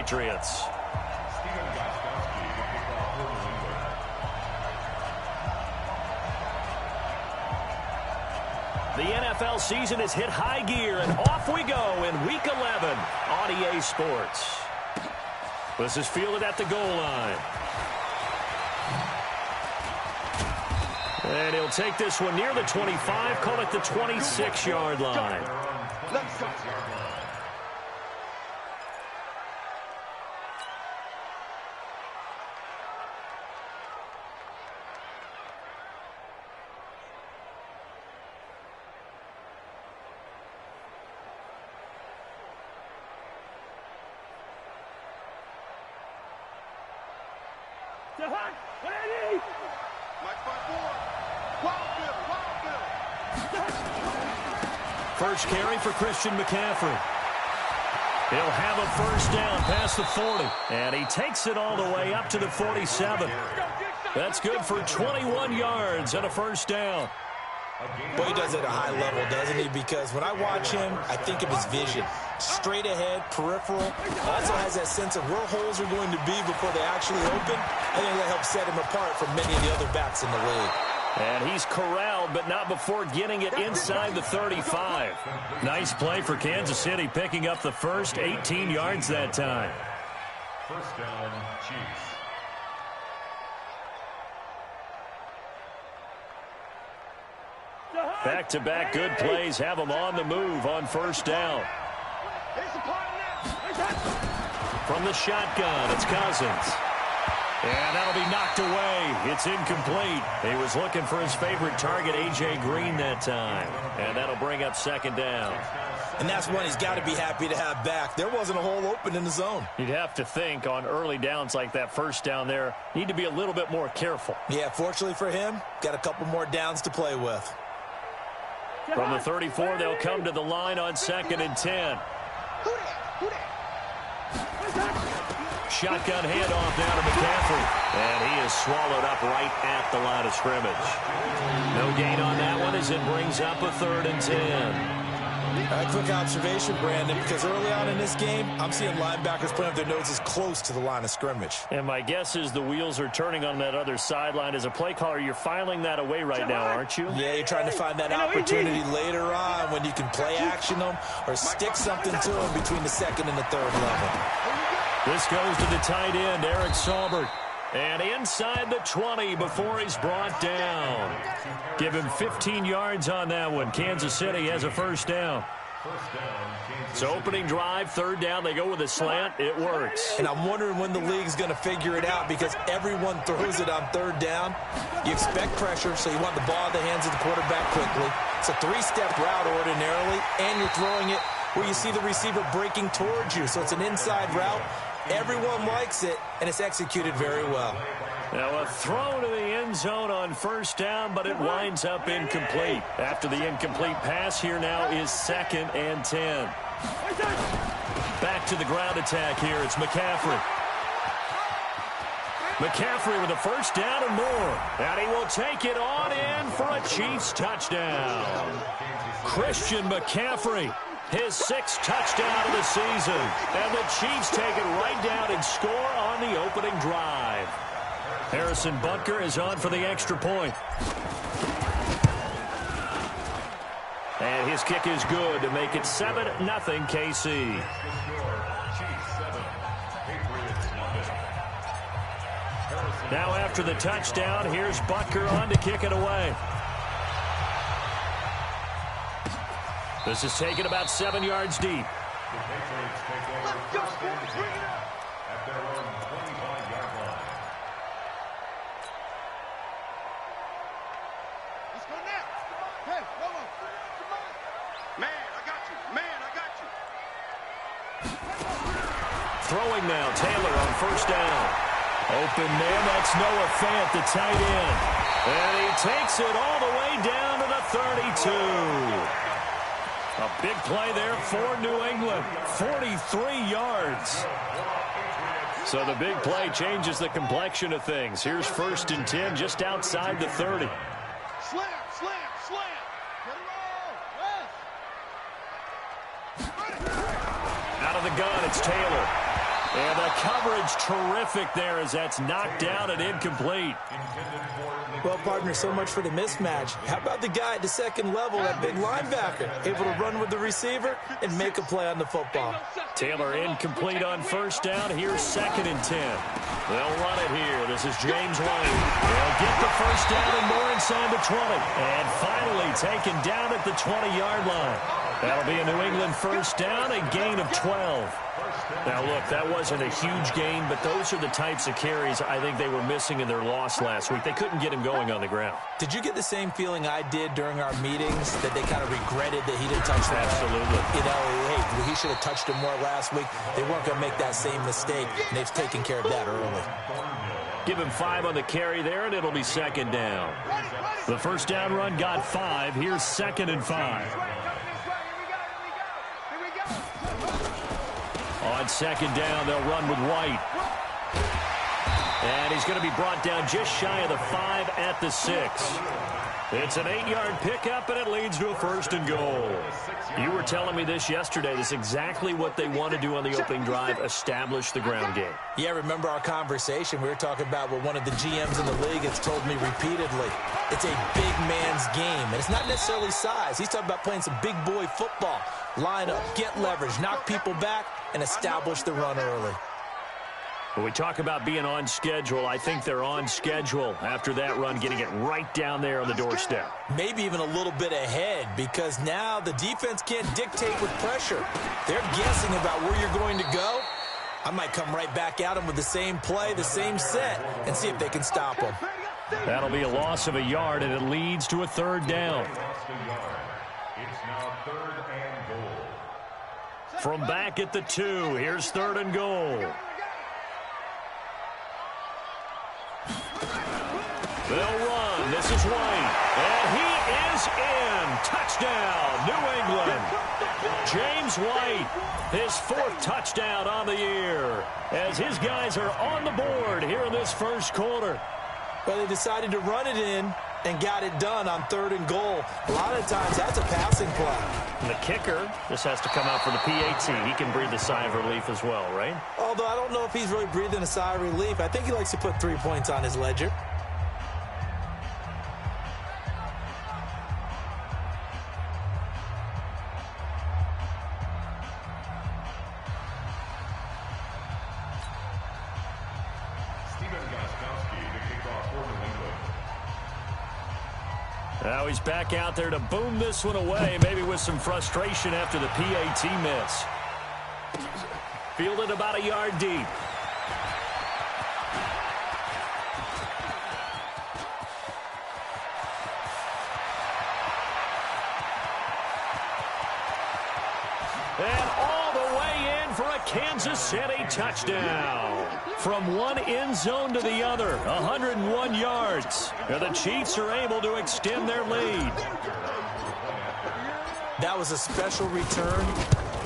Patriots. The NFL season has hit high gear, and off we go in Week 11 on EA Sports. This is fielded at the goal line. And he'll take this one near the 25, call it the 26-yard line. Let's go. First carry for Christian McCaffrey. He'll have a first down past the 40. And he takes it all the way up to the 47. That's good for 21 yards and a first down. Well, he does it at a high level, doesn't he? Because when I watch him, I think of his vision. Straight ahead, peripheral. Also has that sense of where holes are going to be before they actually open. I think that helps set him apart from many of the other backs in the league. And he's corralled, but not before getting it inside the 35. Nice play for Kansas City, picking up the first 18 yards that time. First down, Chiefs. Back-to-back good plays have them on the move on first down. From the shotgun, it's Cousins. And that'll be knocked away. It's incomplete. He was looking for his favorite target, A.J. Green, that time. And that'll bring up second down. And that's one he's got to be happy to have back. There wasn't a hole open in the zone. You'd have to think on early downs like that first down there, need to be a little bit more careful. Yeah, fortunately for him, got a couple more downs to play with. From the 34, they'll come to the line on 2nd and 10. Shotgun handoff down to McCaffrey. And he is swallowed up right at the line of scrimmage. No gain on that one as it brings up a 3rd and 10. A quick observation, Brandon, because early on in this game, I'm seeing linebackers putting up their noses close to the line of scrimmage. And my guess is the wheels are turning on that other sideline. As a play caller, you're filing that away right now, aren't you? Yeah, you're trying to find that opportunity later on when you can play action them or stick something to them between the 2nd and the 3rd level. This goes to the tight end, Eric Saubert. And inside the 20 before he's brought down. Give him 15 yards on that one. Kansas City has a first down. So opening drive, 3rd down. They go with a slant. It works. And I'm wondering when the league's going to figure it out because everyone throws it on 3rd down. You expect pressure, so you want the ball in the hands of the quarterback quickly. It's a 3-step route ordinarily, and you're throwing it where you see the receiver breaking towards you. So it's an inside route. Everyone likes it, and it's executed very well. Now a throw to the end zone on first down, but it winds up incomplete. After the incomplete pass, here now is 2nd and 10. Back to the ground attack here. It's McCaffrey. McCaffrey with a first down and more. And he will take it on in for a Chiefs touchdown. Christian McCaffrey. His 6th touchdown of the season. And the Chiefs take it right down and score on the opening drive. Harrison Butker is on for the extra point. And his kick is good to make it 7-0 KC. Now after the touchdown, here's Butker on to kick it away. This is taken about 7 yards deep. Let's go, boys. Bring it up. At their own 25-yard line. Let's go next. Hey, come on. Man, I got you. Man, I got you. Throwing now, Taylor on first down. Open man, that's Noah Fant, the tight end. And he takes it all the way down to the 32. A big play there for New England. 43 yards. So the big play changes the complexion of things. Here's 1st and 10 just outside the 30. Slam, slam, slam. Get it all. Out of the gun, it's Taylor. And the coverage terrific there as that's knocked down and incomplete. Well, partner, so much for the mismatch. How about the guy at the second level, that big linebacker, able to run with the receiver and make a play on the football? Taylor incomplete on first down. Here's 2nd and 10. They'll run it here. This is James White. They'll get the first down and more inside the 20. And finally taken down at the 20-yard line. That'll be a New England first down, a gain of 12. Now, look, that wasn't a huge gain, but those are the types of carries I think they were missing in their loss last week. They couldn't get him going on the ground. Did you get the same feeling I did during our meetings, that they kind of regretted that he didn't touch the ball? Absolutely. You know, hey, he should have touched him more last week. They weren't going to make that same mistake, and they've taken care of that early. Give him 5 on the carry there, and it'll be 2nd down. The first down run got 5. Here's 2nd and 5. On 2nd down, they'll run with White. And he's going to be brought down just shy of the 5 at the 6. It's an 8-yard pickup, and it leads to a 1st and goal. You were telling me this yesterday. This is exactly what they want to do on the opening drive, establish the ground game. Yeah, remember our conversation? We were talking about what one of the GMs in the league has told me repeatedly. It's a big man's game, and it's not necessarily size. He's talking about playing some big boy football. Line up, get leverage, knock people back, and establish the run early. When we talk about being on schedule, I think they're on schedule after that run, getting it right down there on the doorstep. Maybe even a little bit ahead, because now the defense can't dictate with pressure. They're guessing about where you're going to go. I might come right back at them with the same play, the same set, and see if they can stop them. That'll be a loss of a yard, and it leads to a 3rd down. It's now 3rd and goal. From back at the 2, here's 3rd and goal. They'll run. This is White. And he is in. Touchdown, New England. James White, his 4th touchdown on the year, as his guys are on the board here in this first quarter. Well, they decided to run it in and got it done on 3rd and goal. A lot of times, that's a passing play. And the kicker, this has to come out for the PAT. He can breathe a sigh of relief as well, right? Although I don't know if he's really breathing a sigh of relief. I think he likes to put 3 points on his ledger. Now he's back out there to boom this one away, maybe with some frustration after the PAT miss. Fielded about a yard deep. And all the way in for a Kansas City touchdown. From one end zone to the other, 101 yards. And the Chiefs are able to extend their lead. That was a special return,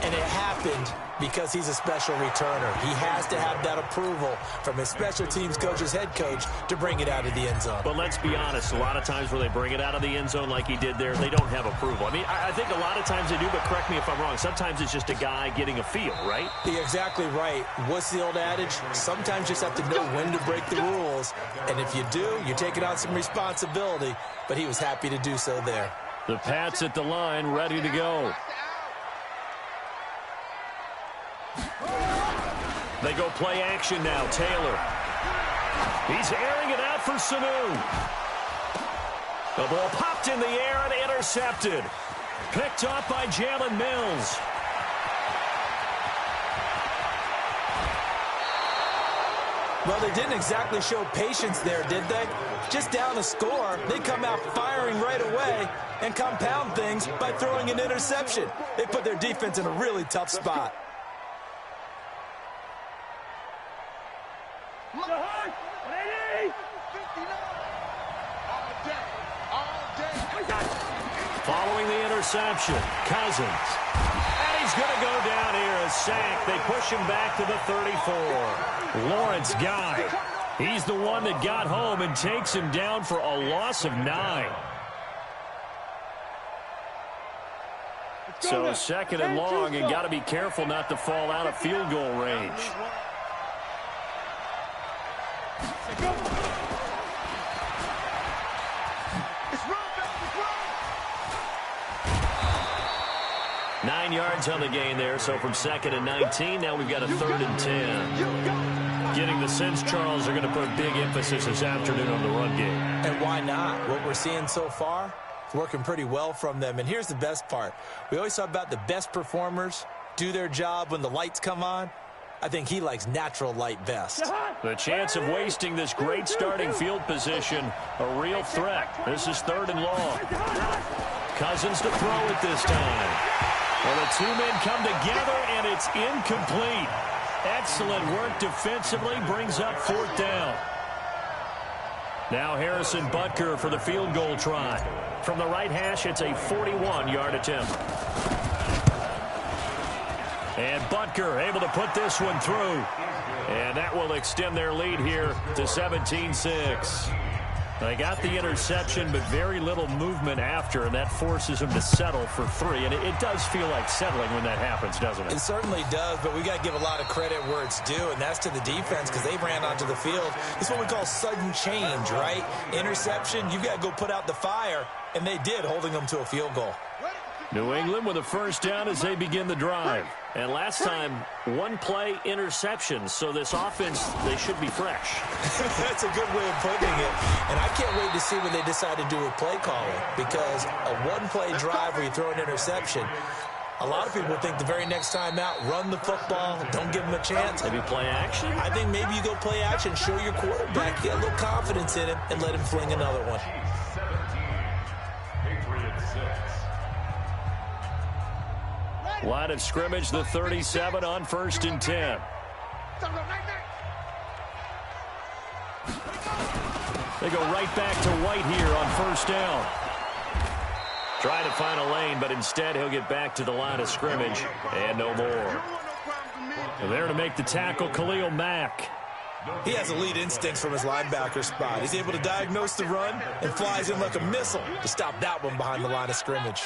and it happened because he's a special returner. He has to have that approval from his special teams coach, his head coach, to bring it out of the end zone. But let's be honest, a lot of times where they bring it out of the end zone like he did there, they don't have approval. I mean, I think a lot of times they do, but correct me if I'm wrong. Sometimes it's just a guy getting a feel, right? You're exactly right. What's the old adage? Sometimes you just have to know when to break the rules. And if you do, you're taking on some responsibility. But he was happy to do so there. The Pats at the line, ready to go. They go play action now. Taylor. He's airing it out for Sanu. The ball popped in the air and intercepted. Picked up by Jalen Mills. Well, they didn't exactly show patience there, did they? Just down a score, they come out firing right away and compound things by throwing an interception. They put their defense in a really tough spot. Following the interception, Cousins. And he's going to go down here, a sack. They push him back to the 34. Lawrence Guy. He's the one that got home and takes him down for a loss of 9. So 2nd and long, and got to be careful not to fall out of field goal range. It's run, baby, it's run. 9 yards on the gain there, so from 2nd and 19, now we've got a 3rd and 10. Getting the sense, Charles, are going to put a big emphasis this afternoon on the run game. And why not? What we're seeing so far, it's working pretty well from them. And here's the best part. We always talk about the best performers do their job when the lights come on. I think he likes natural light best. The chance of wasting this great starting field position, a real threat. This is 3rd and long. Cousins to throw it this time. Well, the two men come together, and it's incomplete. Excellent work defensively, brings up 4th down. Now Harrison Butker for the field goal try. From the right hash, it's a 41-yard attempt. And Butker able to put this one through. And that will extend their lead here to 17-6. They got the interception, but very little movement after, and that forces them to settle for 3. And it does feel like settling when that happens, doesn't it? It certainly does, but we got to give a lot of credit where it's due, and that's to the defense because they ran onto the field. It's what we call sudden change, right? Interception, you've got to go put out the fire, and they did, holding them to a field goal. New England with a 1st down as they begin the drive. And last time, 1-play interception. So this offense, they should be fresh. That's a good way of putting it. And I can't wait to see what they decide to do with play calling. Because a 1-play drive where you throw an interception, a lot of people think the very next time out, run the football, don't give them a chance. Maybe play action? I think maybe you go play action, show your quarterback, get a little confidence in him, and let him fling another one. 17, Patriots 6. Line of scrimmage, the 37 on 1st and 10. They go right back to White here on 1st down. Trying to find a lane, but instead he'll get back to the line of scrimmage, and no more. There to make the tackle, Khalil Mack. He has elite instincts from his linebacker spot. He's able to diagnose the run and flies in like a missile to stop that one behind the line of scrimmage.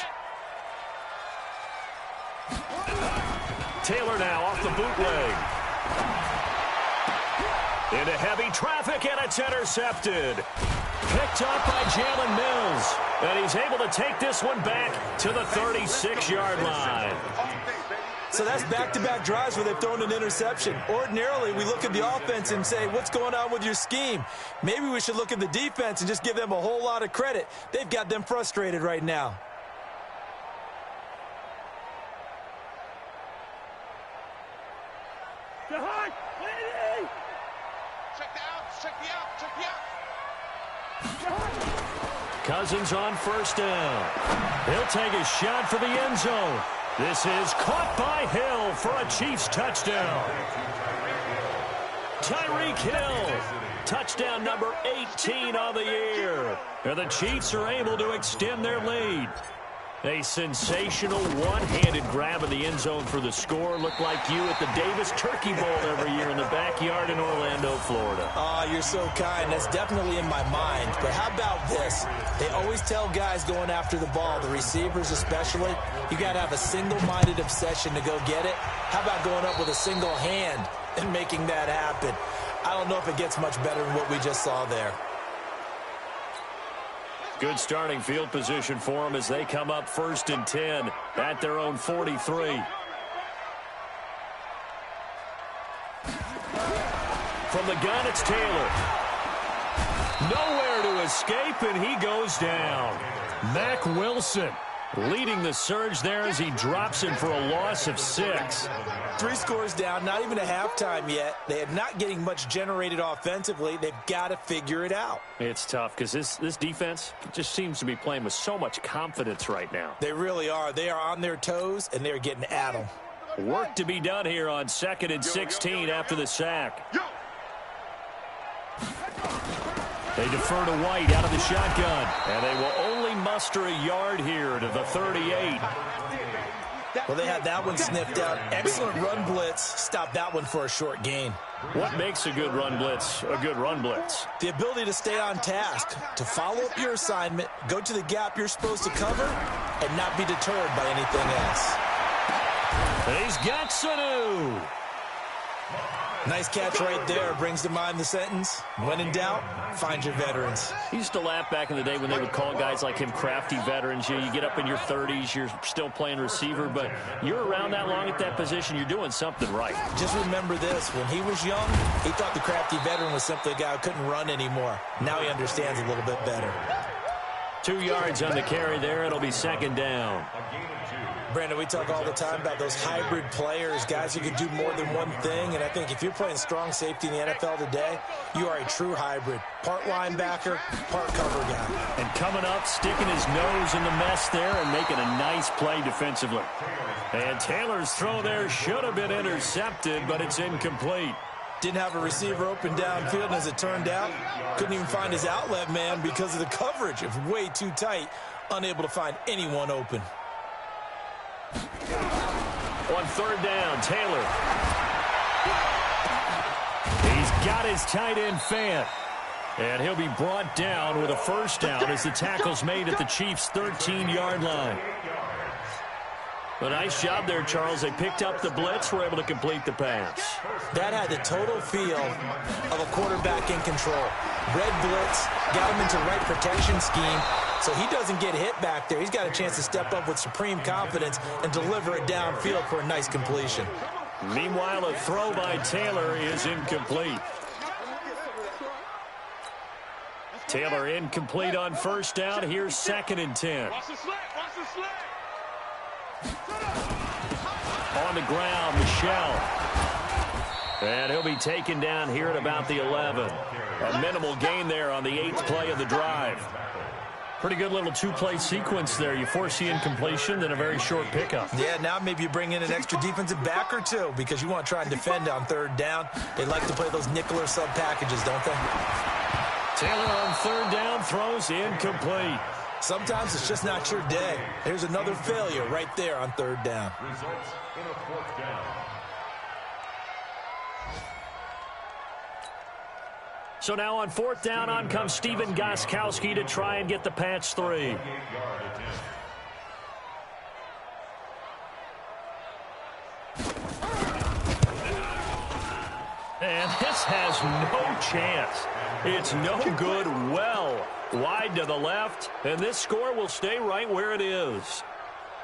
Taylor now off the bootleg. Into heavy traffic, and it's intercepted. Picked up by Jalen Mills. And he's able to take this one back to the 36-yard line. So that's back-to-back drives where they've thrown an interception. Ordinarily, we look at the offense and say, what's going on with your scheme? Maybe we should look at the defense and just give them a whole lot of credit. They've got them frustrated right now. Cousins on 1st down. He'll take a shot for the end zone. This is caught by Hill for a Chiefs touchdown. Tyreek Hill, touchdown number 18 on the year. And the Chiefs are able to extend their lead. A sensational one-handed grab in the end zone for the score. Looked like you at the Davis Turkey Bowl every year in the backyard in Orlando, Florida. Oh, you're so kind. That's definitely in my mind. But how about this? They always tell guys going after the ball, the receivers especially, you got to have a single-minded obsession to go get it. How about going up with a single hand and making that happen? I don't know if it gets much better than what we just saw there. Good starting field position for them as they come up 1st and 10 at their own 43. From the gun, it's Taylor. Nowhere to escape, and he goes down. Mack Wilson leading the surge there as he drops him for a loss of 6. 3 scores down, not even a halftime yet. They are not getting much generated offensively. They've got to figure it out. It's tough because this defense just seems to be playing with so much confidence right now. They really are. They are on their toes, and they're getting at them. Work to be done here on 2nd and 16 after the sack. They defer to White out of the shotgun, and they will only muster a yard here to the 38. Well, they had that one sniffed out. Excellent run blitz. Stopped that one for a short gain. What makes a good run blitz a good run blitz? The ability to stay on task, to follow up your assignment, go to the gap you're supposed to cover, and not be deterred by anything else. He's got Sanu. Nice catch right there. Brings to mind the sentence, when in doubt, find your veterans. He used to laugh back in the day when they would call guys like him crafty veterans. You get up in your 30s, you're still playing receiver, but you're around that long at that position, you're doing something right. Just remember this. When he was young, he thought the crafty veteran was simply a guy who couldn't run anymore. Now he understands a little bit better. 2 yards on the carry there. It'll be second down. Brandon, we talk all the time about those hybrid players, guys who can do more than one thing, and I think if you're playing strong safety in the NFL today, you are a true hybrid. Part linebacker, part cover guy. And coming up, sticking his nose in the mess there and making a nice play defensively. And Taylor's throw there should have been intercepted, but it's incomplete. Didn't have a receiver open downfield, and as it turned out, couldn't even find his outlet man because of the coverage. It was way too tight, unable to find anyone open. On third down, Taylor. He's got his tight end Fant. And he'll be brought down with a first down as the tackle's made at the Chiefs' 13-yard line. A nice job there, Charles. They picked up the blitz, were able to complete the pass. That had the total feel of a quarterback in control. Red blitz, got him into the right protection scheme, so he doesn't get hit back there. He's got a chance to step up with supreme confidence and deliver it downfield for a nice completion. Meanwhile, a throw by Taylor is incomplete. Taylor incomplete on first down. Here's 2nd and 10. Watch the slant. Watch the slant. On the ground, Michel. And he'll be taken down here at about the 11. A minimal gain there on the 8th play of the drive. Pretty good little 2-play sequence there. You force the incompletion, then a very short pickup. Yeah, now maybe you bring in an extra defensive back or two because you want to try and defend on third down. They like to play those nickel or sub packages, don't they? Taylor on third down, throws incomplete. Sometimes it's just not your day. There's another failure right there on third down. Results in a 4th down. So now on 4th down, on comes Steven Gostkowski to try and get the patch 3. And this has no chance. It's no good. Well wide to the left, and this score will stay right where it is.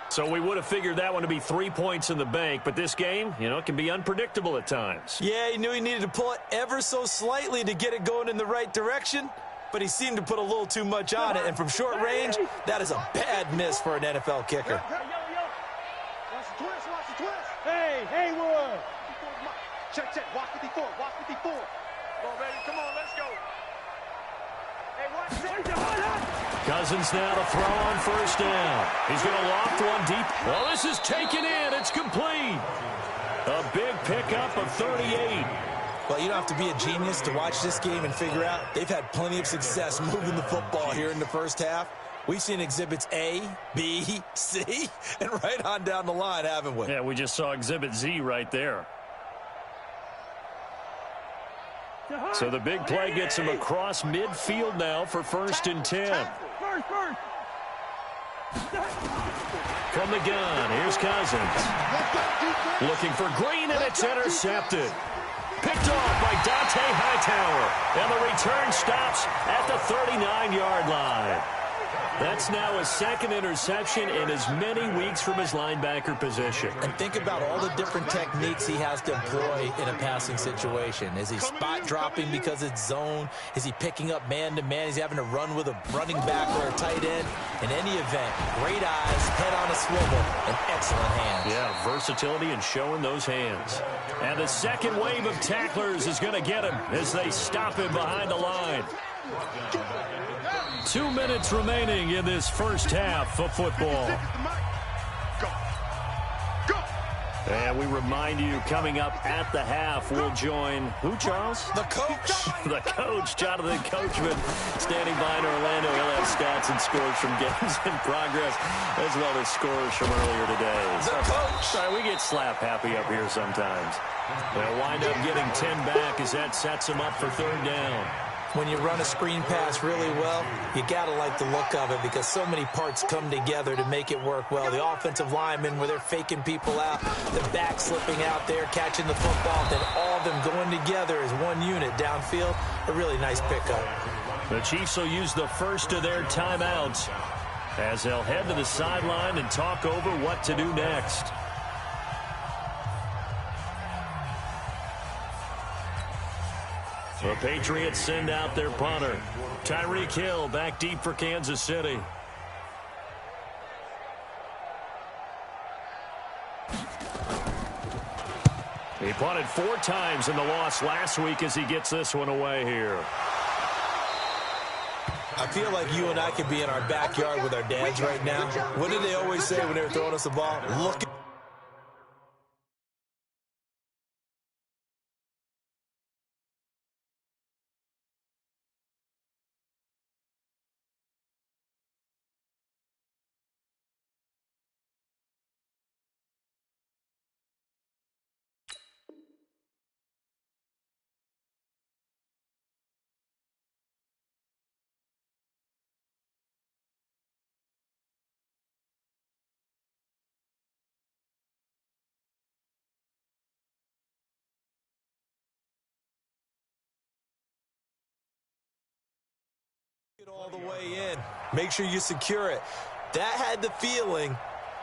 So we would have figured that one to be 3 points in the bank, but this game, can be unpredictable at times. Yeah, he knew he needed to pull it ever so slightly to get it going in the right direction, but he seemed to put a little too much on it, and from short range, that is a bad miss for an NFL kicker. Watch the twist. Watch the twist. Hey, Haywood. Check. Watch 54. Watch 54. Come on, baby. Come on, let's go. Hey, watch it. Cousins now to throw on first down. He's going to loft one deep. Well, this is taken in. It's complete. A big pickup of 38. Well, you don't have to be a genius to watch this game and figure out they've had plenty of success moving the football here in the first half. We've seen exhibits A, B, C, and right on down the line, haven't we? Yeah, we just saw exhibit Z right there. So the big play gets him across midfield now for 1st and 10. From the gun, here's Cousins. Looking for Green, and it's intercepted. Picked off by Dante Hightower. And the return stops at the 39-yard line. That's now his 2nd interception in as many weeks from his linebacker position. And think about all the different techniques he has to employ in a passing situation. Is he spot dropping because it's zone? Is he picking up man-to-man? Is he having to run with a running back or a tight end? In any event, great eyes, head on a swivel, and excellent hands. Yeah, versatility and showing those hands. And the second wave of tacklers is going to get him as they stop him behind the line. 2 minutes remaining in this first half of football. And we remind you, coming up at the half, we'll join who, Charles? The coach. The coach, Jonathan Coachman, standing by in Orlando. He'll have stats and scores from games in progress, as well as scores from earlier today. The coach. Sorry, we get slap happy up here sometimes. They'll wind up getting 10 back as that sets them up for third down. When you run a screen pass really well, you got to like the look of it because so many parts come together to make it work well. The offensive linemen, where they're faking people out, the back slipping out there, catching the football, then all of them going together as one unit downfield. A really nice pickup. The Chiefs will use the first of their timeouts as they'll head to the sideline and talk over what to do next. The Patriots send out their punter. Tyreek Hill back deep for Kansas City. He punted 4 times in the loss last week as he gets this one away here. I feel like you and I could be in our backyard with our dads right now. What did they always say when they were throwing us the ball? Look at all the way in. Make sure you secure it. That had the feeling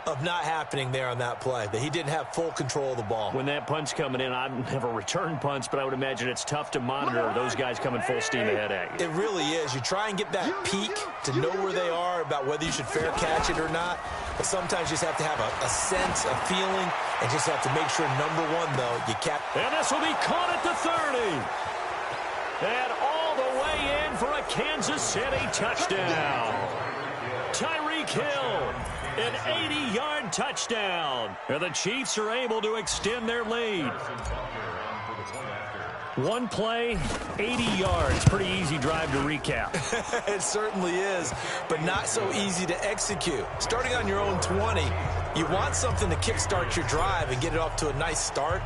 of not happening there on that play, that he didn't have full control of the ball. When that punch coming in, I've never returned punts, but I would imagine it's tough to monitor those guys coming full steam ahead at you. It really is. You try and get that peek to know where they are, about whether you should fair catch it or not. But sometimes you just have to have a sense, a feeling, and just have to make sure, number one, though, you catch. And this will be caught at the 30. And all the way in for a Kansas City touchdown. Tyreek Hill, an 80-yard touchdown. And the Chiefs are able to extend their lead. One play, 80 yards. Pretty easy drive to recap. It certainly is, but not so easy to execute. Starting on your own 20, you want something to kickstart your drive and get it off to a nice start.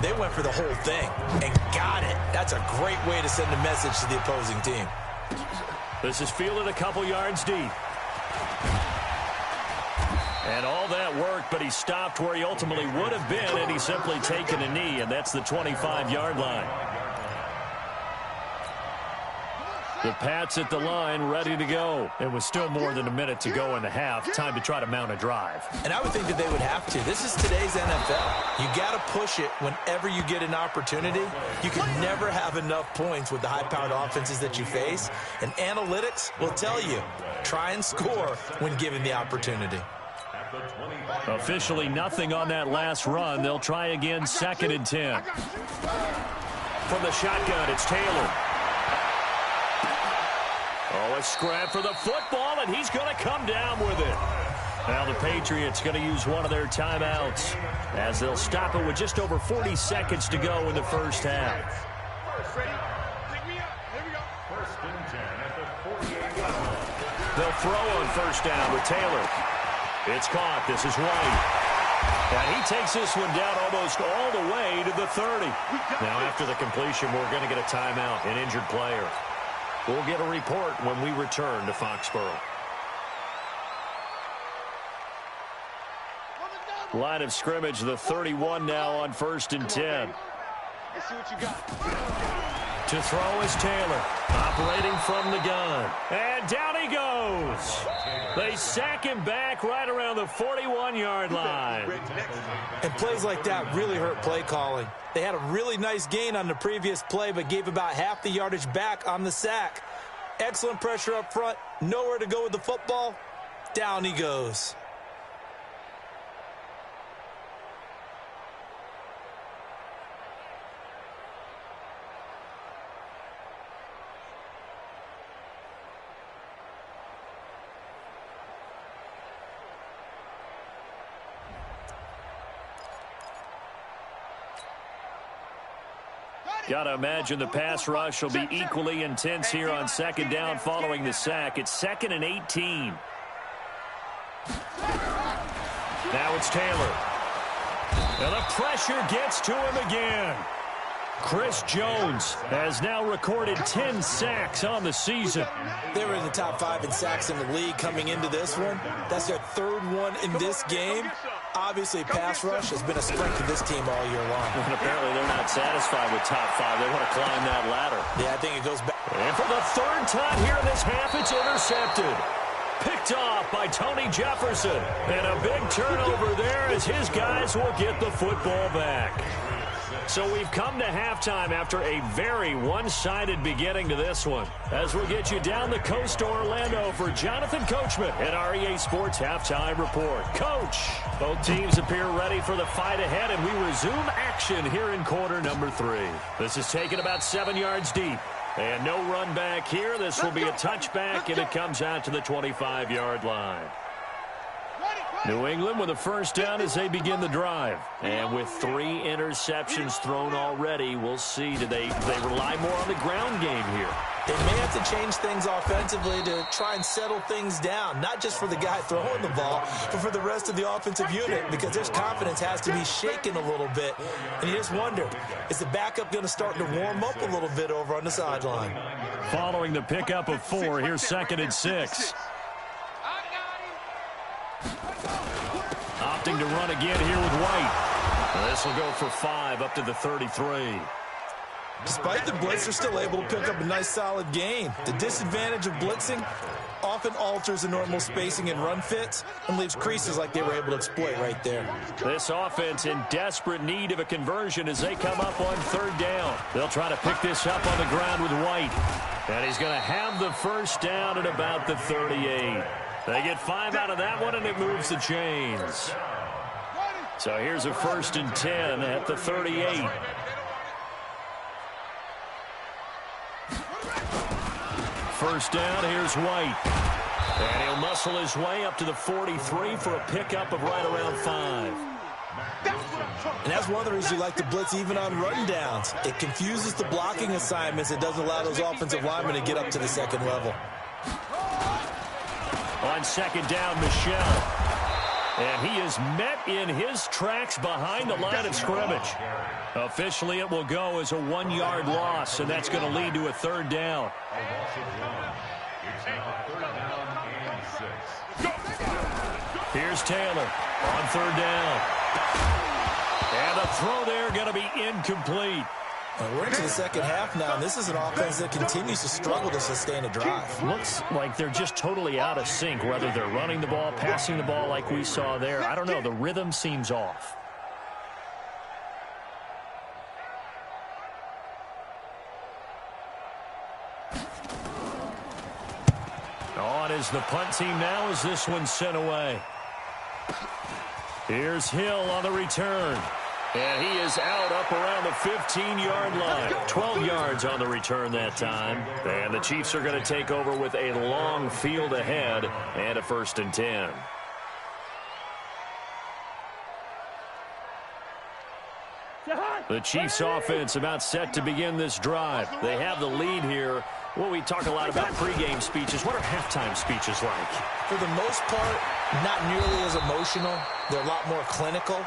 They went for the whole thing and got it. That's a great way to send a message to the opposing team. This is fielded a couple yards deep. And all that worked, but he stopped where he ultimately would have been, and he's simply taken a knee, and that's the 25-yard line. The Pats at the line, ready to go. It was still more than a minute to go in the half. Time to try to mount a drive. And I would think that they would have to. This is today's NFL. You got to push it whenever you get an opportunity. You can never have enough points with the high-powered offenses that you face. And analytics will tell you, try and score when given the opportunity. Officially nothing on that last run. They'll try again, 2nd and 10. From the shotgun, it's Taylor. Oh, a scrap for the football, and he's going to come down with it. Now the Patriots going to use one of their timeouts as they'll stop it with just over 40 seconds to go in the first half. They'll throw on first down with Taylor. It's caught. This is White. And he takes this one down almost all the way to the 30. Now after the completion, we're going to get a timeout, an injured player. We'll get a report when we return to Foxborough. Line of scrimmage, the 31 now on 1st and 10. Let's see what you got. To throw is Taylor, operating from the gun. And down he goes. They sack him back right around the 41-yard line. And plays like that really hurt play calling. They had a really nice gain on the previous play, but gave about half the yardage back on the sack. Excellent pressure up front. Nowhere to go with the football. Down he goes. Got to imagine the pass rush will be equally intense here on 2nd down following the sack. It's 2nd and 18. Now it's Taylor. And the pressure gets to him again. Chris Jones has now recorded 10 sacks on the season. They were in the top 5 in sacks in the league coming into this one. That's their 3rd one in this game. Obviously, pass rush has been a strength of this team all year long. And apparently they're not satisfied with top 5. They want to climb that ladder. Yeah, I think it goes back. And for the 3rd time here in this half, it's intercepted. Picked off by Tony Jefferson. And a big turnover there as his guys will get the football back. So we've come to halftime after a very one-sided beginning to this one. As we'll get you down the coast to Orlando for Jonathan Coachman at our EA Sports Halftime Report. Coach, both teams appear ready for the fight ahead, and we resume action here in quarter number 3. This is taken about 7 yards deep. And no run back here. This will be a touchback, and it comes out to the 25-yard line. New England with a first down as they begin the drive. And with 3 interceptions thrown already, we'll see. Do they rely more on the ground game here? They may have to change things offensively to try and settle things down, not just for the guy throwing the ball, but for the rest of the offensive unit, because their confidence has to be shaken a little bit. And you just wonder, is the backup going to start to warm up a little bit over on the sideline? Following the pickup of 4, here's 2nd and 6. Opting to run again here with White. This will go for 5 up to the 33. Despite the blitz, they're still able to pick up a nice solid gain. The disadvantage of blitzing often alters the normal spacing and run fits and leaves creases like they were able to exploit right there. This offense in desperate need of a conversion as they come up on 3rd down. They'll try to pick this up on the ground with White. And he's going to have the first down at about the 38. They get 5 out of that one, and it moves the chains. So here's a 1st and 10 at the 38. First down, here's White. And he'll muscle his way up to the 43 for a pickup of right around 5. And that's one of the reasons we like to blitz even on run downs. It confuses the blocking assignments. It doesn't allow those offensive linemen to get up to the 2nd level. On 2nd down, Michel. And he is met in his tracks behind the line of scrimmage. Officially, it will go as a 1-yard loss, and that's going to lead to a 3rd down. Here's Taylor on 3rd down. And the throw there going to be incomplete. We're into the 2nd half now, and this is an offense that continues to struggle to sustain a drive. Looks like they're just totally out of sync, whether they're running the ball, passing the ball like we saw there. I don't know. The rhythm seems off. On is the punt team now as this one's sent away. Here's Hill on the return. And he is out up around the 15-yard line. 12 yards on the return that time. And the Chiefs are going to take over with a long field ahead and a 1st and 10. The Chiefs offense about set to begin this drive. They have the lead here. Well, we talk a lot about pregame speeches. What are halftime speeches like? For the most part, not nearly as emotional. They're a lot more clinical.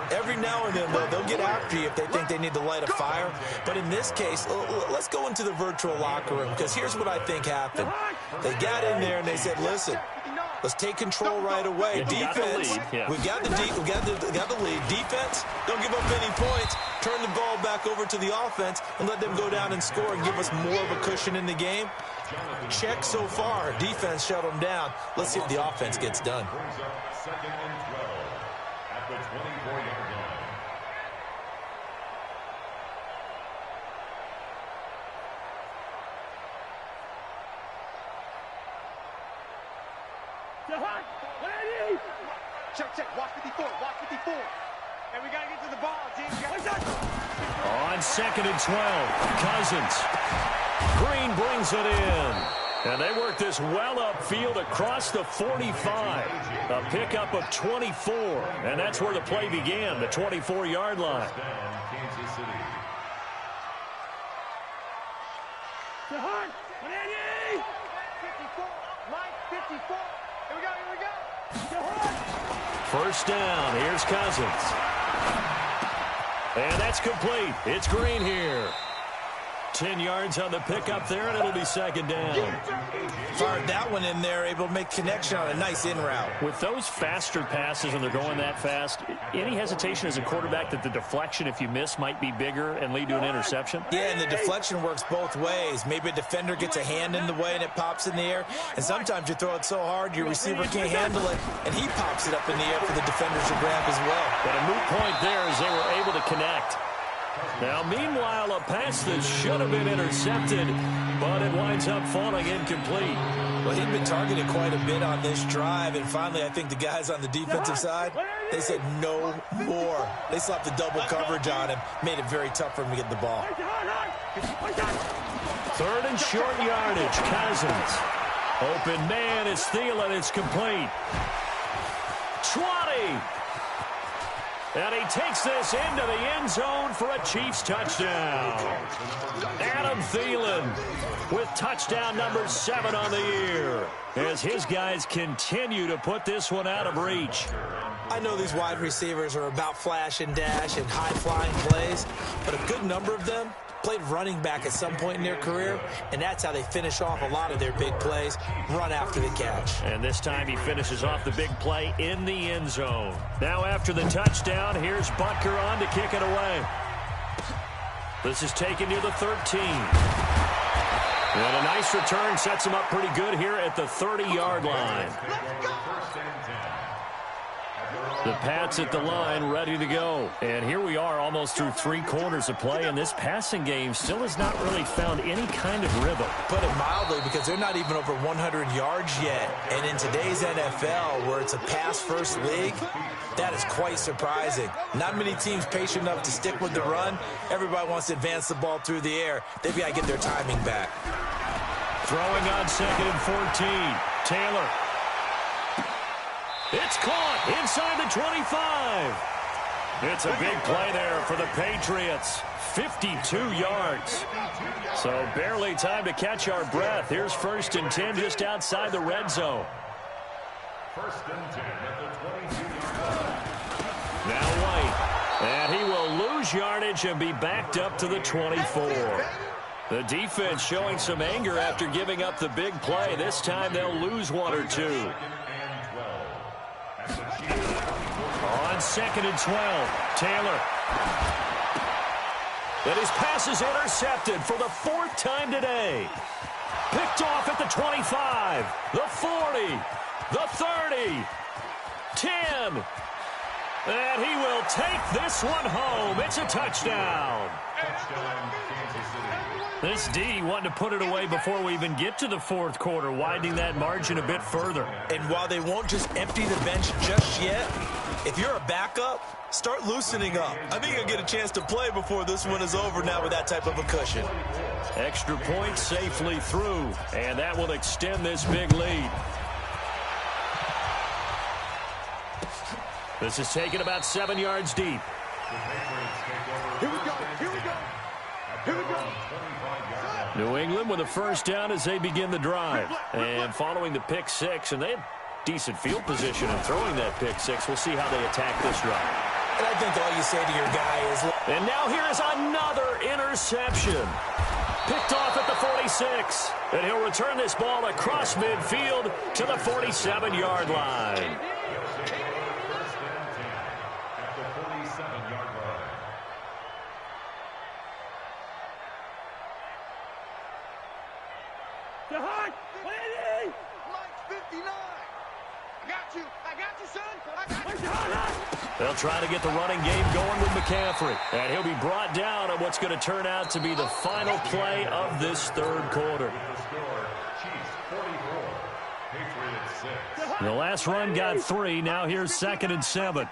Every now and then, though, they'll get after you if they think they need to light a fire. But in this case, let's go into the virtual locker room, because here's what I think happened. They got in there and they said, listen, let's take control right away. Defense, we got the lead. Defense, don't give up any points. Turn the ball back over to the offense and let them go down and score and give us more of a cushion in the game. Check so far. Defense shut them down. Let's see if the offense gets done. 2nd and 12 at the 24-yard line. Check. Watch 54. And we got to get to the ball, team. On 2nd and 12, Cousins. Green brings it in. And they work this well upfield across the 45. A pickup of 24. And that's where the play began, the 24-yard line. Kansas City. Hunt, 54. Mike, 54. Here we go. First down. Here's Cousins. And that's complete. It's Green here. 10 yards on the pickup there, and it'll be second down. Fired that one in there, able to make connection on a nice in route. With those faster passes, when they're going that fast, any hesitation as a quarterback that the deflection, if you miss, might be bigger and lead to an interception? Yeah, and the deflection works both ways. Maybe a defender gets a hand in the way and it pops in the air, and sometimes you throw it so hard your receiver can't handle it, and he pops it up in the air for the defenders to grab as well. But a moot point there as they were able to connect. Now, meanwhile, a pass that should have been intercepted, but it winds up falling incomplete. Well, he'd been targeted quite a bit on this drive, and finally I think the guys on the defensive side, they said no more. They slapped the double coverage on him, made it very tough for him to get the ball. Third and short yardage, Cousins. Open man is Thielen, it's complete. 20! And he takes this into the end zone for a Chiefs touchdown. Adam Thielen with touchdown number 7 on the year as his guys continue to put this one out of reach. I know these wide receivers are about flash and dash and high-flying plays, but a good number of them played running back at some point in their career, and that's how they finish off a lot of their big plays, run after the catch. And this time he finishes off the big play in the end zone. Now after the touchdown, here's Butker on to kick it away. This is taken near the 13. And a nice return sets him up pretty good here at the 30-yard line. The Pats at the line, ready to go. And here we are almost through 3 quarters of play, and this passing game still has not really found any kind of rhythm. Put it mildly, because they're not even over 100 yards yet. And in today's NFL, where it's a pass-first league, that is quite surprising. Not many teams patient enough to stick with the run. Everybody wants to advance the ball through the air. They've got to get their timing back. Throwing on 2nd and 14. Taylor. It's caught inside the 25. It's a big play there for the Patriots. 52 yards. So barely time to catch our breath. Here's 1st and 10 just outside the red zone. 1st and 10 at the 22-yard line. Now White. And he will lose yardage and be backed up to the 24. The defense showing some anger after giving up the big play. This time they'll lose 1 or 2. On 2nd and 12, Taylor. And his pass is intercepted for the 4th time today. Picked off at the 25, the 40, the 30, 10. And he will take this one home. It's a touchdown. Touchdown, Kansas City. This D wanted to put it away before we even get to the 4th quarter, widening that margin a bit further. And while they won't just empty the bench just yet, if you're a backup, start loosening up. I think you'll get a chance to play before this one is over now with that type of a cushion. Extra point safely through, and that will extend this big lead. This is taken about 7 yards deep. Here we go. Here we go. Here we go. New England with a 1st down as they begin the drive. And following the pick 6, and they had decent field position in throwing that pick 6. We'll see how they attack this drive. And I think all you say to your guy is... And now here is another interception. Picked off at the 46. And he'll return this ball across midfield to the 47-yard line. They'll try to get the running game going with McCaffrey. And he'll be brought down on what's going to turn out to be the final play of this 3rd quarter. The last run got 3. Now here's 2nd and 7.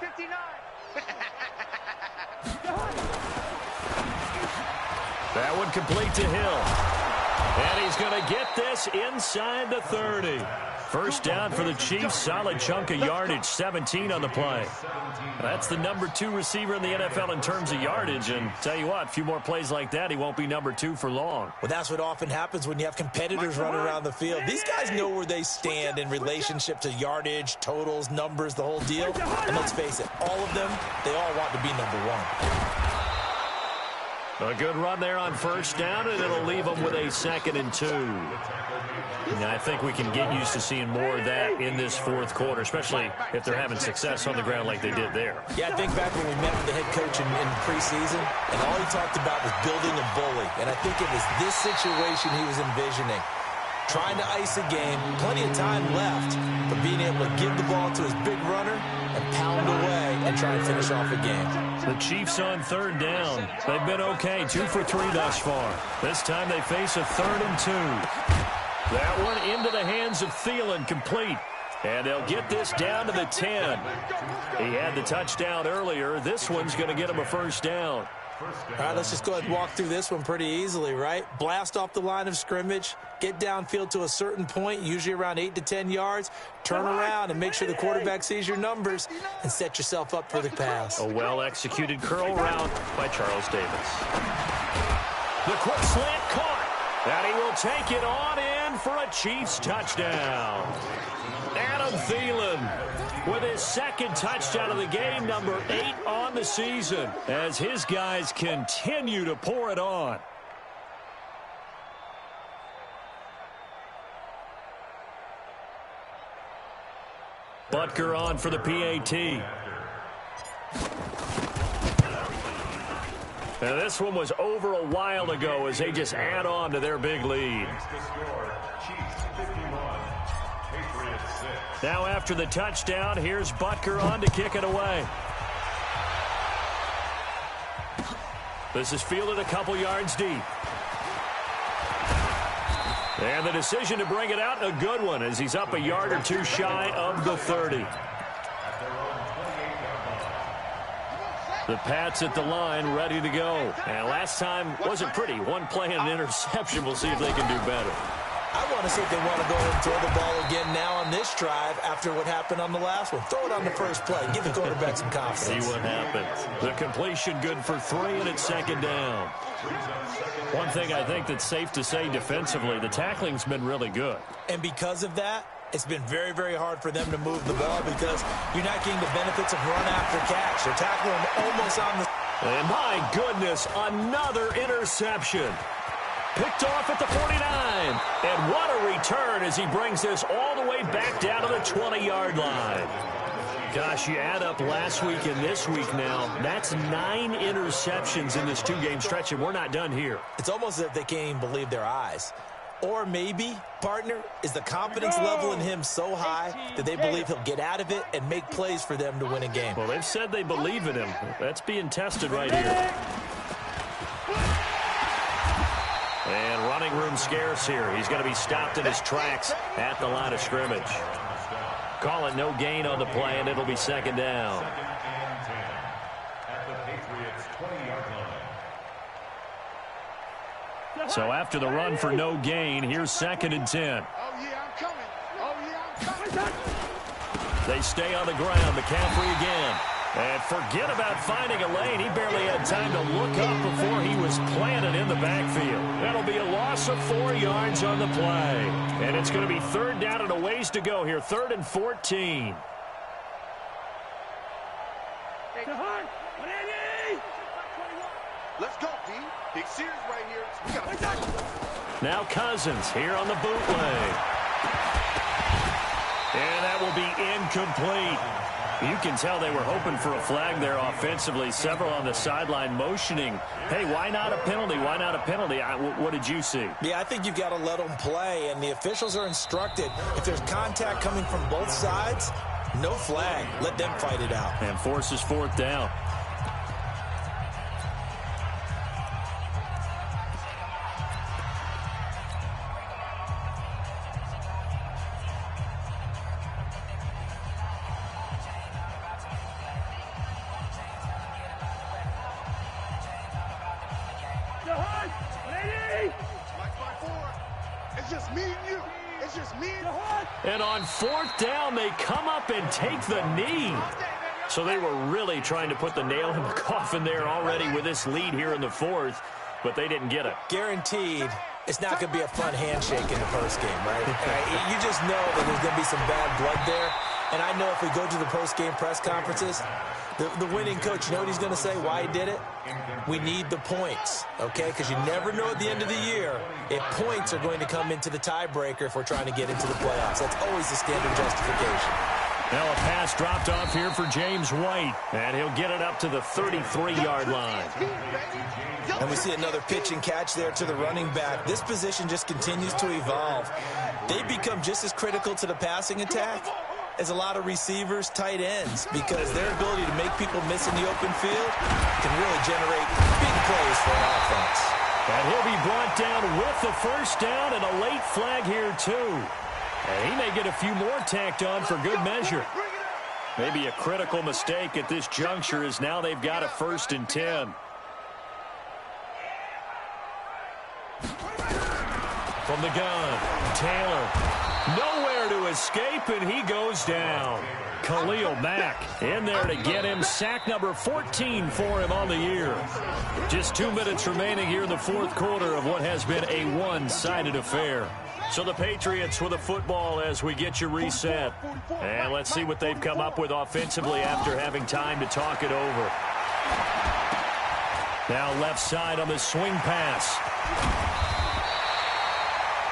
That one complete to Hill. And he's going to get this inside the 30. 1st down for the Chiefs. Solid chunk of yardage. 17 on the play. That's the number 2 receiver in the NFL in terms of yardage. And tell you what, a few more plays like that, he won't be number 2 for long. Well, that's what often happens when you have competitors running around the field. These guys know where they stand in relationship to yardage, totals, numbers, the whole deal. And let's face it, all of them, they all want to be number 1. A good run there on first down, and it'll leave them with a 2nd and 2. Now, I think we can get used to seeing more of that in this fourth quarter, especially if they're having success on the ground like they did there. Yeah, I think back when we met with the head coach in preseason, and all he talked about was building a bully. And I think it was this situation he was envisioning. Trying to ice a game, plenty of time left, but being able to give the ball to his big runner and pound away and try and finish off a game. The Chiefs on 3rd down. They've been okay, 2 for 3 thus far. This time they face a 3rd and 2. That one into the hands of Thielen, complete. And they'll get this down to the 10. He had the touchdown earlier. This one's going to get him a first down. All right, let's just go ahead and walk through this one pretty easily, right? Blast off the line of scrimmage, get downfield to a certain point, usually around 8 to 10 yards, turn around and make sure the quarterback sees your numbers and set yourself up for the pass. A well-executed curl route by Charles Davis. The quick slant caught, and he will take it on in for a Chiefs touchdown. Adam Thielen with his 2nd touchdown of the game, number 8 on the season, as his guys continue to pour it on. Butker on for the PAT. Now this one was over a while ago as they just add on to their big lead. Now after the touchdown, here's Butker on to kick it away. This is fielded a couple yards deep. And the decision to bring it out, a good one, as he's up a yard or 2 shy of the 30. The Pats at the line, ready to go. And last time wasn't pretty. One play and an interception. We'll see if they can do better. I want to see if they want to go ahead and throw the ball again now on this drive after what happened on the last one. Throw it on the first play. Give the quarterback some confidence. See what happens. The completion good for 3, and it's 2nd down. One thing I think that's safe to say defensively, the tackling's been really good. And because of that, it's been very, very hard for them to move the ball because you're not getting the benefits of run after catch. They're tackling them almost on the... And my goodness, another interception. Picked off at the 49. And what a return as he brings this all the way back down to the 20-yard line. Gosh, you add up last week and this week now, that's 9 interceptions in this 2-game stretch, and we're not done here. It's almost as if they can't even believe their eyes. Or maybe, partner, is the confidence level in him so high that they believe he'll get out of it and make plays for them to win a game. Well, they've said they believe in him. That's being tested right here. And running room scarce here. He's going to be stopped in his tracks at the line of scrimmage. Call it no gain on the play, and it'll be 2nd down. So after the run for no gain, here's 2nd and 10. Oh, yeah, I'm coming. Oh, yeah, I'm coming. They stay on the ground. McCaffrey again. And forget about finding a lane. He barely had time to look up before he was planted in the backfield. That'll be a loss of 4 yards on the play. And it's going to be 3rd down and a ways to go here. 3rd and 14. Let's go, D. Big series right here. We gotta... Now Cousins here on the bootleg. And that will be incomplete. You can tell they were hoping for a flag there offensively. Several on the sideline motioning, hey, why not a penalty? Why not a penalty? What did you see? Yeah, I think you've got to let them play, and the officials are instructed. If there's contact coming from both sides, no flag. Let them fight it out. And forces 4th down. And on 4th down, they come up and take the knee. So they were really trying to put the nail in the coffin there already with this lead here in the 4th, but they didn't get it. Guaranteed, it's not going to be a fun handshake in the first game, right? You just know that there's going to be some bad blood there. And I know if we go to the post-game press conferences, the winning coach, you know what he's going to say, why he did it? We need the points, okay? Because you never know at the end of the year if points are going to come into the tiebreaker if we're trying to get into the playoffs. That's always the standard justification. Now a pass dropped off here for James White, and he'll get it up to the 33-yard line. And we see another pitch and catch there to the running back. This position just continues to evolve. They become just as critical to the passing attack as a lot of receivers, tight ends, because their ability to make people miss in the open field can really generate big plays for an offense. And he'll be brought down with the first down and a late flag here, too. And he may get a few more tacked on for good measure. Maybe a critical mistake at this juncture as now they've got a 1st and 10. From the gun, Taylor. Nowhere to escape, and he goes down. Khalil Mack in there to get him. Sack number 14 for him on the year. Just 2 minutes remaining here in the 4th quarter of what has been a one-sided affair. So the Patriots with the football as we get you reset. And let's see what they've come up with offensively after having time to talk it over. Now left side on the swing pass.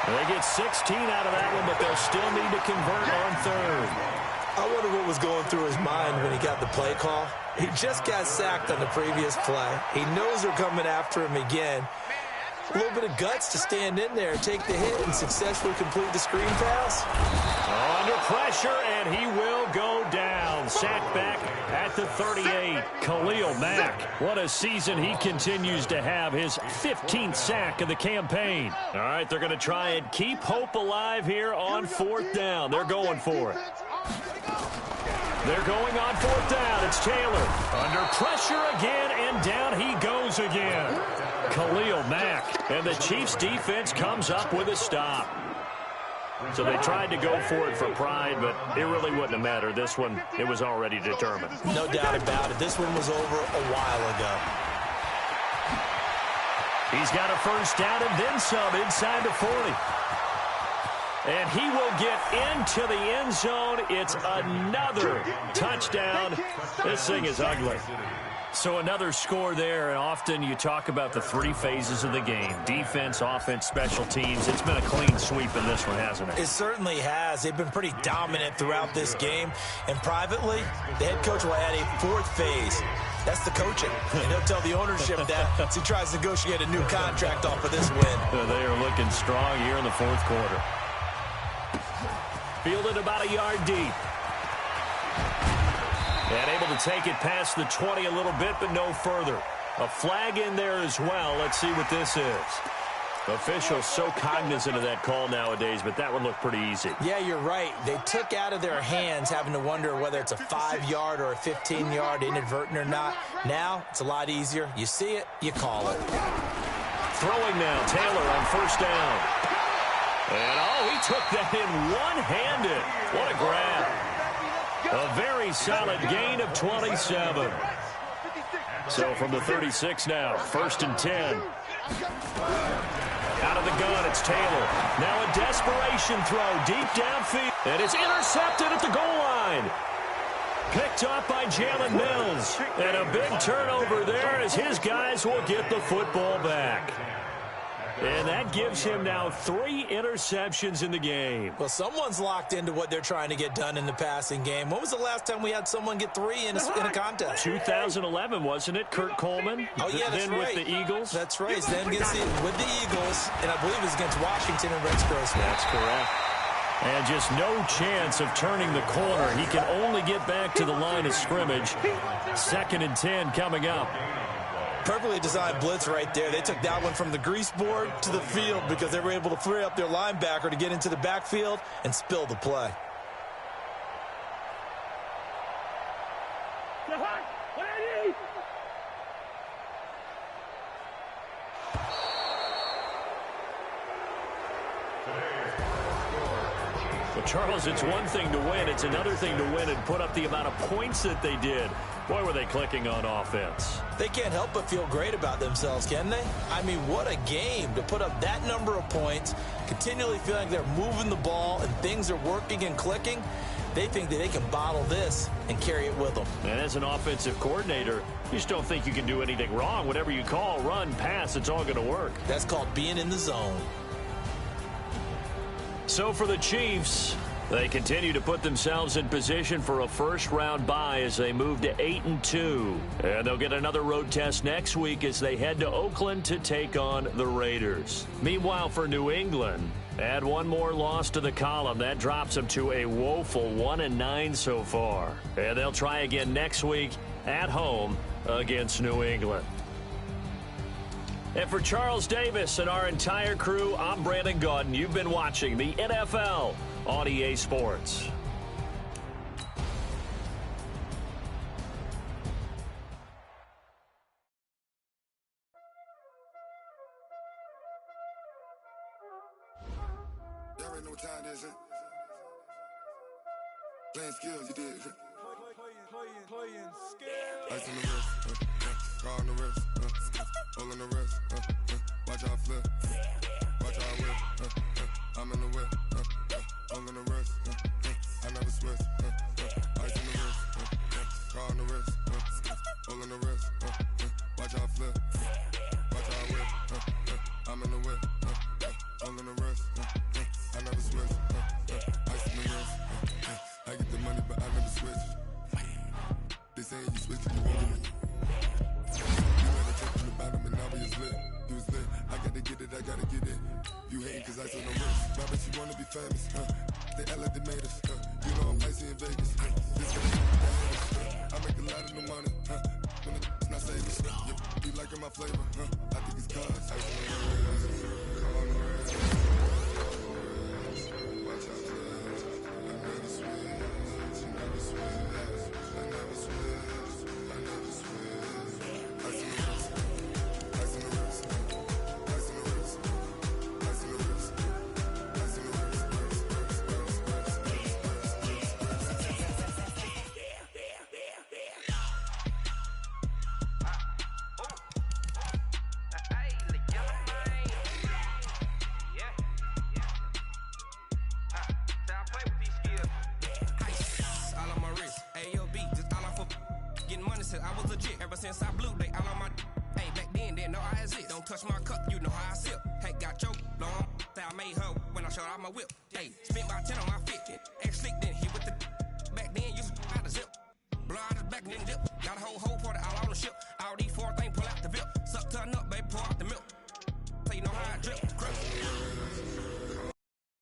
They get 16 out of that one, but they'll still need to convert on 3rd. I wonder what was going through his mind when he got the play call. He just got sacked on the previous play. He knows they're coming after him again. A little bit of guts to stand in there, take the hit, and successfully complete the screen pass. Under pressure, and he will go down. Sacked back at the 38. Khalil Mack. What a season he continues to have. His 15th sack of the campaign. All right, they're going to try and keep hope alive here on 4th down. They're going for it. They're going on 4th down. It's Taylor. Under pressure again, and down he goes again. Khalil Mack. And the Chiefs' defense comes up with a stop. So they tried to go for it for pride, but it really wouldn't have mattered. This one, it was already determined. No doubt about it. This one was over a while ago. He's got a 1st down and then some inside the 40. And he will get into the end zone. It's another touchdown. This thing is ugly. So another score there, and often you talk about the 3 phases of the game. Defense, offense, special teams. It's been a clean sweep in this one, hasn't it? It certainly has. They've been pretty dominant throughout this game. And privately, the head coach will add a 4th phase. That's the coaching. And he'll tell the ownership that as he tries to negotiate a new contract off of this win. They are looking strong here in the 4th quarter. Fielded about a yard deep. And able to take it past the 20 a little bit, but no further. A flag in there as well. Let's see what this is. Officials so cognizant of that call nowadays, but that one looked pretty easy. Yeah, you're right. They took out of their hands having to wonder whether it's a 5-yard or a 15-yard inadvertent or not. Now, it's a lot easier. You see it, you call it. Throwing now, Taylor on 1st down. And, oh, he took that in one-handed. What a grab. A very solid gain of 27. So from the 36 now, 1st and 10. Out of the gun, it's Taylor. Now a desperation throw deep downfield. And it's intercepted at the goal line. Picked up by Jalen Mills. And a big turnover there as his guys will get the football back. And that gives him now 3 interceptions in the game. Well, someone's locked into what they're trying to get done in the passing game. When was the last time we had someone get 3 in a contest? 2011, wasn't it? Kurt Coleman? Oh, yeah, that's then right. with the Eagles? That's right. Then with the Eagles, and I believe it was against Washington and Rex Grossman. That's correct. And just no chance of turning the corner. He can only get back to the line of scrimmage. 2nd and 10 coming up. Perfectly designed blitz right there. They took that one from the grease board to the field because they were able to free up their linebacker to get into the backfield and spill the play. Well, Charles, it's one thing to win. It's another thing to win and put up the amount of points that they did. Boy, were they clicking on offense. They can't help but feel great about themselves, can they? I mean, what a game to put up that number of points, continually feeling like they're moving the ball and things are working and clicking. They think that they can bottle this and carry it with them. And as an offensive coordinator, you just don't think you can do anything wrong. Whatever you call, run, pass, it's all going to work. That's called being in the zone. So for the Chiefs, they continue to put themselves in position for a first-round bye as they move to 8-2. And they'll get another road test next week as they head to Oakland to take on the Raiders. Meanwhile, for New England, add one more loss to the column. That drops them to a woeful 1-9 so far. And they'll try again next week at home against New England. And for Charles Davis and our entire crew, I'm Brandon Gaudin. You've been watching the NFL on EA Sports. Y'all already know what time it is, huh? Playing skills, you did. Playing skills. Ice on the wrist, car on the wrist, hole in the wrist, watch out flip, watch out whip, I'm in the whip, hole in the wrist, I never switch, ice on the wrist, car on the wrist, hole in the wrist, watch out flip, watch out whip, I'm in the whip, hole in the wrist, I never switch, ice on the wrist, I get the money but I never switch. They say you switch it, you won't do it. You had a check from the bottom and now we is lit. You was lit, I gotta get it, I gotta get it. You hating cause I saw no risk. My bitch, you wanna be famous, They act like they made us, You know I'm icy in Vegas, This I make a lot of new money, When it's not savings, Be liking my flavor, I think it's cause ice on the wrist, car on the wrist, watch out for this. I never switch, you never switch. I never switch, I never switch. Ice in the wrist, ice in the wrist, ice in the wrist, ice in the wrist, ice in the wrist, I was legit ever since I blew they all on my hey back then didn't know I exist. Don't touch my cup, you know how I sip. Hey, got choked long that I made her when I showed out my whip. Hey, spent about 10 on my fit. Ex slick then hit with the back then used to out the zip. Blow out his back then dip. Got a whole party all on the ship. All these four things pull out the VIP. Suck turn up, baby, pour out the milk. So you know how I drip. Crush.